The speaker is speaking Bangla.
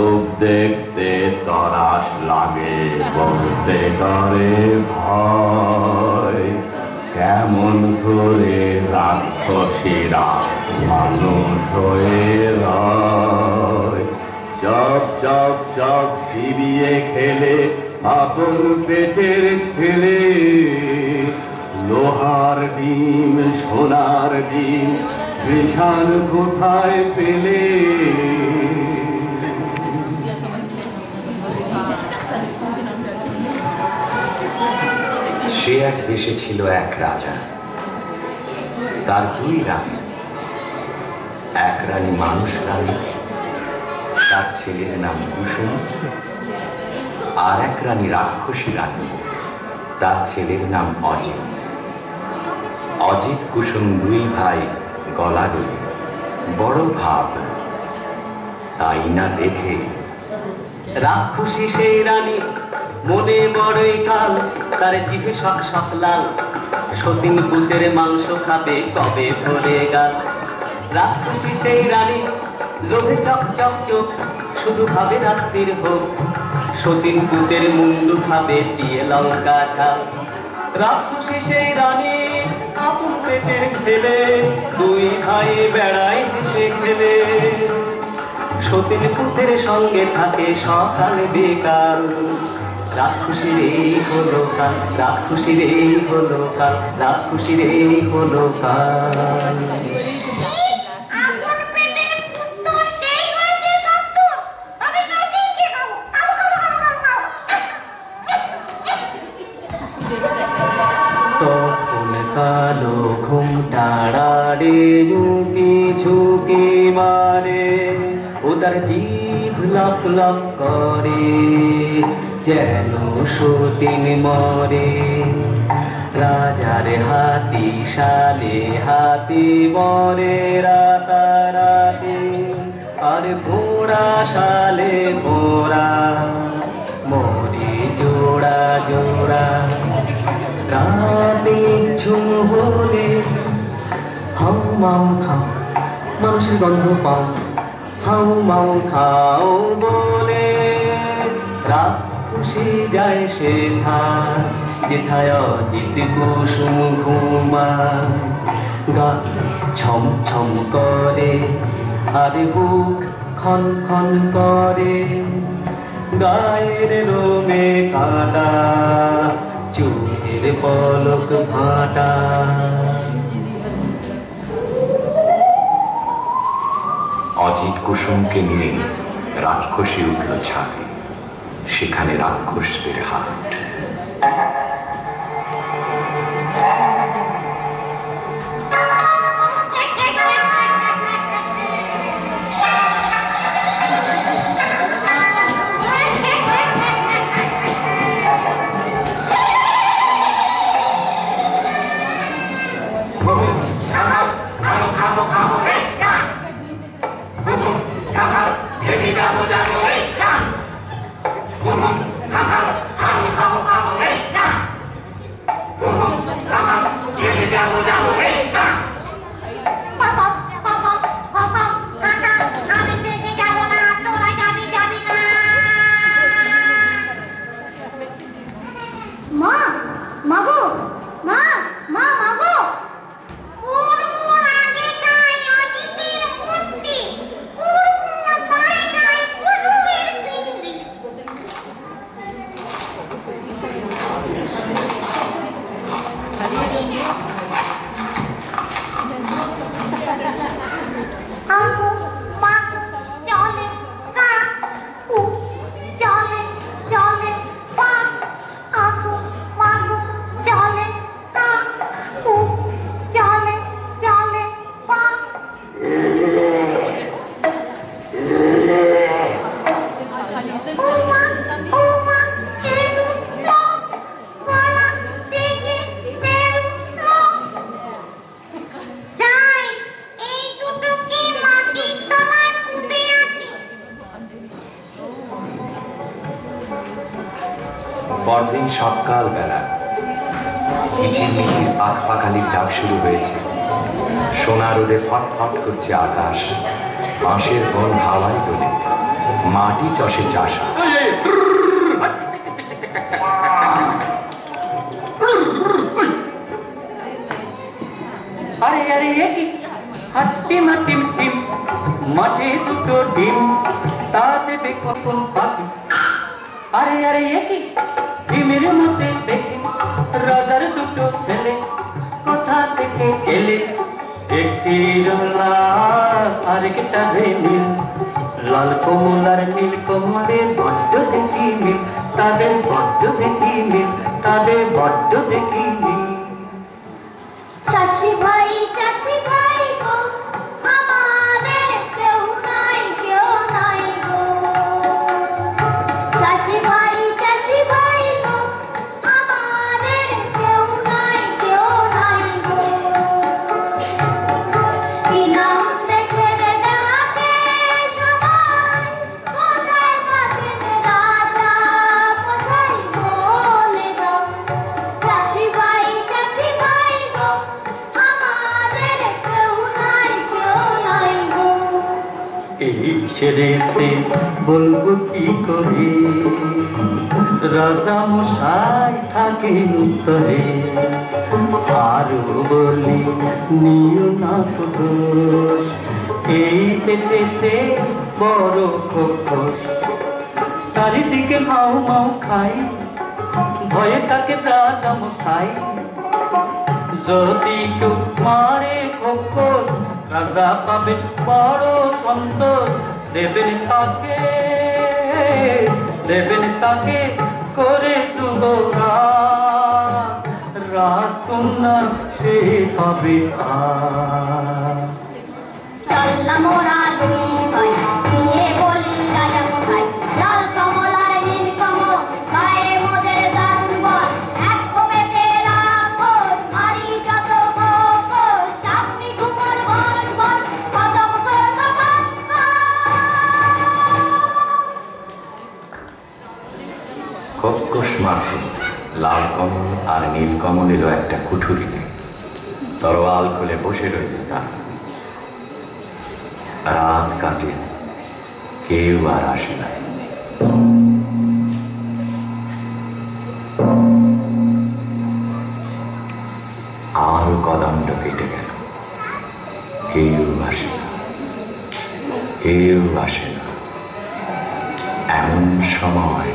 রূপ দেখতে তরাস লাগে, বলতে করে ভয়। কেমন করে রাক্ষসীরা মানুষ হয়ে রয়। চপ চপ চপ চিবিয়ে খেলে আপন পেটের ছেলে। লোহার ডিম সোনার ডিম কৃষাণ কোথায় পেলে? সে এক দেশে ছিল এক রাজা, তার দুই রানী। এক রানী মানুষ রানী, তার ছেলের নাম কুসুম। আর এক রানী রাক্ষসী রানী, তার ছেলের নাম অজিত। অজিত কুসুম দুই ভাই গলাগলি, বড় ভাব। তাই না দেখে রাক্ষসী সেই রানী মনে বড়ই কাল, তার জিভে শক শক লাল। সতীন পুতের মাংস খাবে কবে ধরে গাল। রাক্ষসী সেই রানী লোভে চক চক চোখ, শুধু ভাবে রাত্রির হোক। সতীন পুতের মুন্ডু খাবে দিয়ে লঙ্কা ঝাল। রাক্ষসী সেই রানী আপন পেটের ছেলে, দুই ভাই বেড়ায় হেসে খেলে। সতীন পুতের সঙ্গে থাকে সকাল বিকাল। রাক্ষসীর এই হলো কাল, রাক্ষসীর এই হলো কাল, রাক্ষসীর এই হলো কাল। তখন কালো ঘুমটাড়ে ঝুঁকি ঝুঁকি মারে, ও তার জিভ লক লক করে যেন সতীন মরে। রাজার হাতি শালে হাতি মরে রাতারাতি, আর ঘোড়া শালে ঘোড়া মরে জোড়া জোড়া। রাতে ঝুম হলে হাউ মাউ খাও, মানুষের গন্ধ পাও, হাউ মাউ খাও বলে। রাক্ষসী যায় সে ধার, যেথায় অজিত কুসুম ঘুমায়। গা ছম ছম করে আর বুক খন খন করে, গায়ের লোমে কাদা, চোখের পলক ভাটা। অজিত কুসুমকে নিয়ে রাক্ষসী উঠল ছাদে, সেখানে রাক্ষসদের হাট। পরদিন সকাল বেলা মিছিল মিছিল পাখ পাখালির ডাক শুরু হয়েছে। সোনা রোদে ফটফট করছে আকাশ, বাঁশের বন হাওয়ায় তোলে, মাটি চষে চাষা। আরে আরে কি হাট্টি মাটি ডিম, মাঠে দুটো ডিম, তাতে কখন পাখি। আরে আরে কি ডিমের মধ্যে দেখি রাজার দুটো ছেলে, কোথা থেকে এলে? একটি লাল আরেকটা যে নীল, লাল কমলার নীল কমলের বড্ড দেখি মিল, তাদের বড্ড দেখি মিল, তাদের বড্ড দেখি মিল। চাষি ভাই গো, আমাদের কেউ নাই গো। চাষি ভাই গো, আমাদের কেউ নাই গো। কি নাম দেখে ডাকে সবাই, কোথায় থাকেন রাজা মশাই বলে দাও। চাষি ভাই গো, আমাদের কেউ নাই গো। এই সেরেছে বলবো কি করে, রাজা মশাই থাকে উত্তরে। আরো বলি নিও না দোষ, এই দেশেতে বড় খোকস। চারিদিকে মাও মাও খাই, ভয়ে থাকে রাজা মশাই। যদি কেউ মারে খোকস, রাজা পাবে বড় সন্তোষ। দেবেন তাকে করে সুগরা, রাজকন্যা সে পাবে চললাম ওরা দুই ভাই, নিয়ে বলি রাজা মশাই। লাল কমল আর নীল কমল, গায়ে মোদের দারুণ বল। এক কমেতে রাক্ষস, মারি যত খোকস। সামনে ঘুমর বন বন, খতম করব খোকস মাঠে লাল কমল আর নীল কমলেরও একটা কুঠুরিতে তরোয়াল খুলে বসে রইল তারা। রাত কাটে, কেউ আর আসে না। আরো কদণ্ড কেটে গেল, কেউ আসে না, কেউ আসে না। এমন সময়